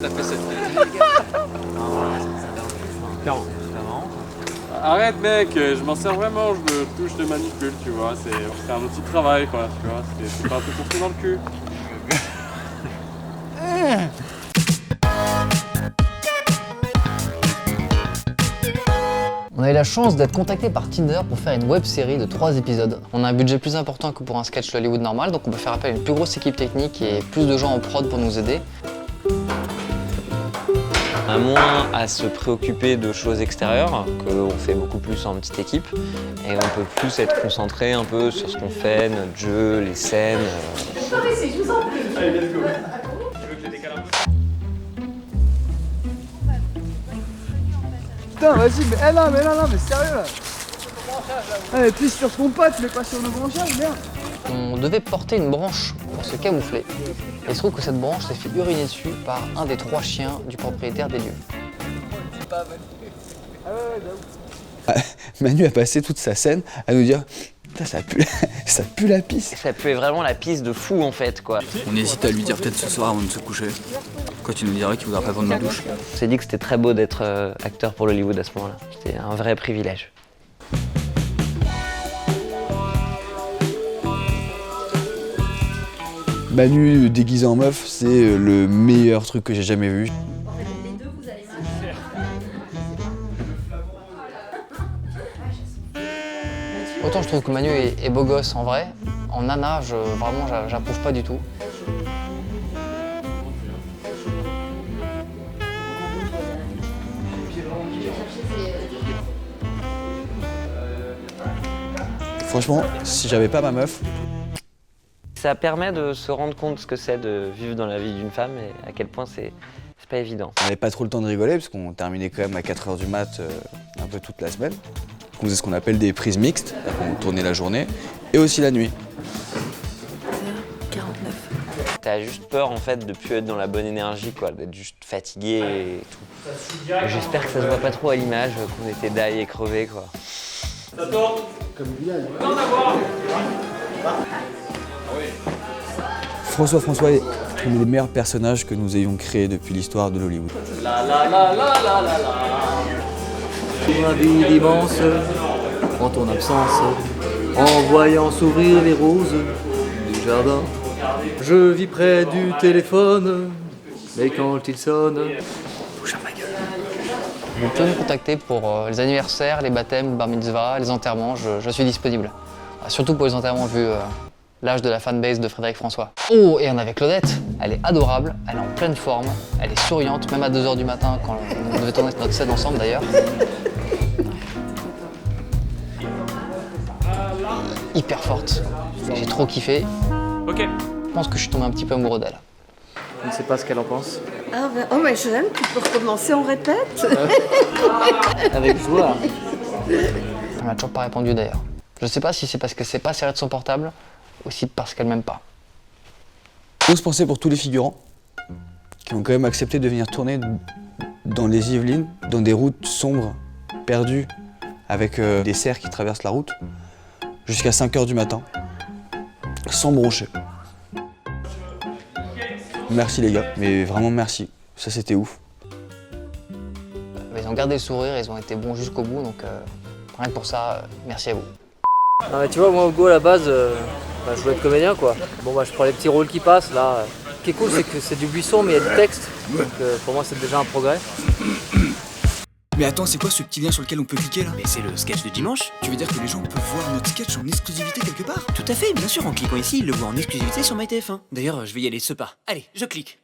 T'as fait cette Arrête mec, je m'en sers vraiment, je me touche, je te manipule, tu vois, c'est un outil de travail quoi, tu vois, c'est pas un truc pour se dans le cul. On a eu la chance d'être contacté par Tinder pour faire une web série de 3 épisodes. On a un budget plus important que pour un sketch Hollywood normal, donc on peut faire appel à une plus grosse équipe technique et plus de gens en prod pour nous aider. On a moins à se préoccuper de choses extérieures, qu'on fait beaucoup plus en petite équipe, et on peut plus être concentré un peu sur ce qu'on fait, notre jeu, les scènes. Par ici, je vous en prie. Allez, let's go. Tu veux que je les décale un peu? Putain, vas-y, mais là, mais sérieux là. Ah, mais pisse sur ton pote, mais pas sur nos branchages, merde. On devait porter une branche pour se camoufler. Et il se trouve que cette branche s'est fait uriner dessus par un des 3 chiens du propriétaire des lieux. Manu a passé toute sa scène à nous dire putain, ça pue la pisse. Ça puait vraiment la pisse de fou en fait quoi. On hésite à lui dire peut-être ce soir avant de se coucher, quand il nous dirait qu'il voudra pas prendre ma douche. On s'est dit que c'était très beau d'être acteur pour l'Hollywood à ce moment-là. C'était un vrai privilège. Manu déguisé en meuf, c'est le meilleur truc que j'ai jamais vu. Les deux, vous allez mal. Autant je trouve que Manu est beau gosse en vrai, en nana, vraiment j'approuve pas du tout. Franchement, si j'avais pas ma meuf, Ça permet de se rendre compte ce que c'est de vivre dans la vie d'une femme et à quel point c'est pas évident. on n'avait pas trop le temps de rigoler parce qu'on terminait quand même à 4h du mat un peu toute la semaine. On faisait ce qu'on appelle des prises mixtes, on tournait la journée et aussi la nuit. 49. T'as juste peur en fait de plus être dans la bonne énergie quoi, d'être juste fatigué et tout. J'espère que ça se voit pas trop à l'image, qu'on était d'ail et crevés quoi. Ça tourne. Comme Bilal. Non, d'avoir. François est l'un des meilleurs personnages que nous ayons créés depuis l'histoire de l'Hollywood. La la la la la la la. Pour un vide immense, en ton absence, en voyant s'ouvrir les roses du jardin. Je vis près du téléphone, mais quand il sonne, bouge à ma gueule. Vous pouvez me contacter pour les anniversaires, les baptêmes, les bar mitzvahs, les enterrements, je suis disponible. Surtout pour les enterrements vu l'âge de la fanbase de Frédéric François. Oh, et on avait Claudette, elle est adorable, elle est en pleine forme, elle est souriante, même à 2h du matin quand on devait tourner notre scène ensemble d'ailleurs. Hyper forte, j'ai trop kiffé. Ok. Je pense que je suis tombé un petit peu amoureux d'elle. Je ne sais pas ce qu'elle en pense. Ah ben, oh mais j'aime, tu peux recommencer, on répète. Avec joie. Elle m'a toujours pas répondu d'ailleurs. Je sais pas si c'est parce que c'est pas serré de son portable, ou si parce qu'elle m'aime pas. Grosse pensée pour tous les figurants qui ont quand même accepté de venir tourner dans les Yvelines, dans des routes sombres, perdues, avec des cerfs qui traversent la route, jusqu'à 5h du matin, sans broncher. Merci les gars, mais vraiment merci, ça c'était ouf. Ils ont gardé le sourire, ils ont été bons jusqu'au bout, donc rien que pour ça, merci à vous. Non, mais tu vois, moi au go à la base, je voulais être comédien quoi. Bon bah je prends les petits rôles qui passent là. Ce qui est cool c'est que c'est du buisson mais il y a du texte. Donc pour moi c'est déjà un progrès. Mais attends, c'est quoi ce petit lien sur lequel on peut cliquer là? Mais c'est le sketch de dimanche. Tu veux dire que les gens peuvent voir notre sketch en exclusivité quelque part? Tout à fait, bien sûr, en cliquant ici, ils le voient en exclusivité sur MyTF1. D'ailleurs, je vais y aller ce pas. Allez, je clique.